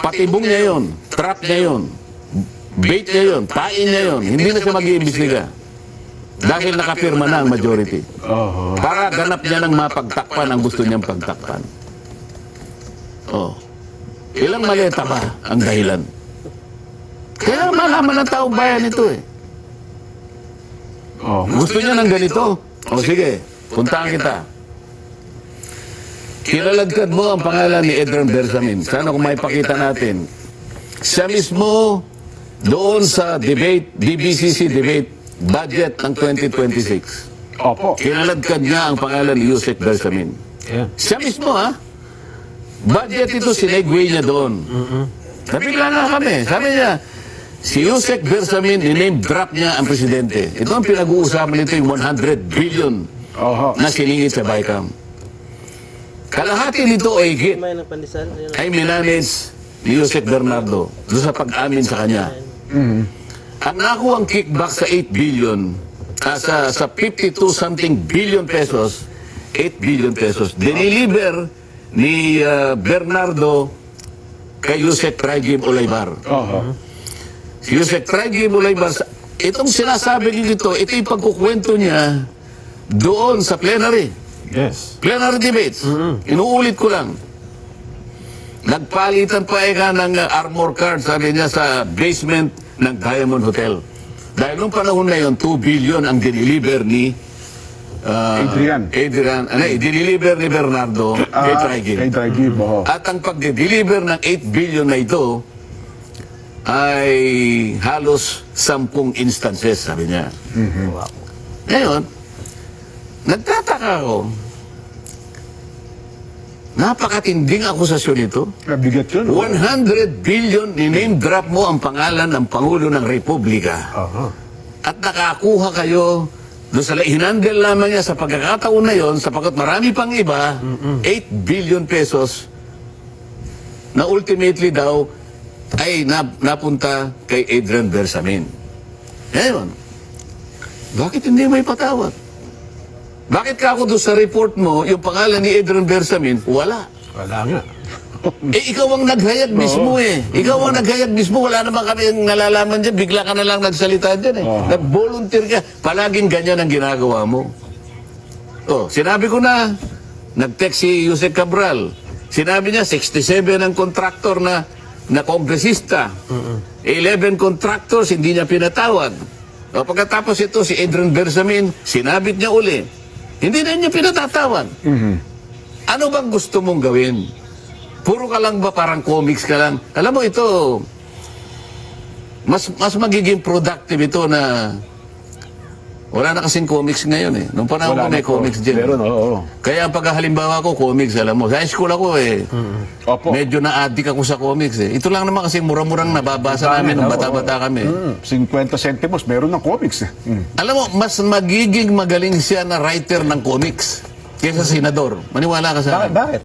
patibong niya yun, trap niya yun, bait niya yun, pain niya yun, hindi na siya mag-iimbestiga. Dahil nakapirma na ang majority. Para ganap niya ng mapagtakpan ang gusto niyang pagtakpan. Oh. Ilang maleta ba ang dahilan? Kaya malaman ng taong bayan ito eh. Gusto niya ng ganito? O sige, puntahan kita. Kilaladkad mo ang pangalan ni Edran Bersamin. Sana kung maipakita natin. Siya mismo doon sa debate, DBCC debate, budget ng 2026. Opo. Kilaladkad niya ang pangalan ni Yusek Bersamin. Yeah. Siya mismo ha. Budget ito, sinegway niya doon. Nabigla na kami. Sabi niya, si Yusek Bersamin, ni-name drop niya ang presidente. Ito ang pinag-uusapan nito, yung 100 billion na siningit sa BICAM. Kalahati nito ay higit ay minanage ni Yusek Bernardo doon sa pag-amin sa kanya. Ang nakuha ang kickback sa 8 billion, sa 52-something billion pesos, 8 billion pesos, diniliver ni Bernardo kay Yusek Trajim Olaybar. Si Yusek Trajim Olaybar, itong sinasabi nito, ito yung pagkukwento niya doon sa plenary. Yes. Plenary debates. Inuulit ko lang. Nagpalitan pa ng armor card, sabi niya, sa basement ng Diamond Hotel. Dahil nung panahon na yun, 2 billion ang diniliver ni Adrian. Diniliver ni Bernardo kay Trajim. Kay Trajim, At ang pag-deliver ng 8 billion na ito ay halos 10 instances, sabi niya. Ngayon, nagtataka ako, napakatinding akusasyon ito. Bigat yun. 100 billion, ni-name drop mo ang pangalan ng Pangulo ng Republika. At nakakuha kayo doon sa hinandel lamang niya sa pagkakataon na yon, sapagkat marami pang iba, 8 billion pesos na ultimately daw ay napunta kay Adrian Bersamin. Ngayon, bakit hindi may patawad? Bakit ka ako doon sa report mo, yung pangalan ni Adrian Bersamin, wala? Wala nga. Ikaw ang naghayag mismo eh. Ikaw ang naghayag mismo, wala naman kami yung nalalaman dyan, bigla ka na lang nagsalita dyan eh. Nag-volunteer ka, palaging ganyan ang ginagawa mo. Sinabi ko na, nag-text si Yusek Cabral, sinabi niya 67 ang kontraktor na kongresista. 11 contractors, hindi niya pinatawag. Pagkatapos ito, si Adrian Bersamin, sinabit niya uli. Hindi na niya pinatatawag. Ano bang gusto mong gawin? Puro ka lang ba, parang comics ka lang? Alam mo ito, mas magiging productive ito na wala na kasing comics ngayon eh. Nung panahon ko may comics dyan. Meron, Kaya ang paghalimbawa ko, comics, alam mo. Sa high school ako eh. Medyo na-addict ako sa comics eh. Ito lang naman kasi mura-murang nababasa namin nung bata-bata kami. 50 centimos, meron ng comics eh. Alam mo, mas magiging magaling siya na writer ng comics kaysa senador. Maniwala ka sa akin. Bakit?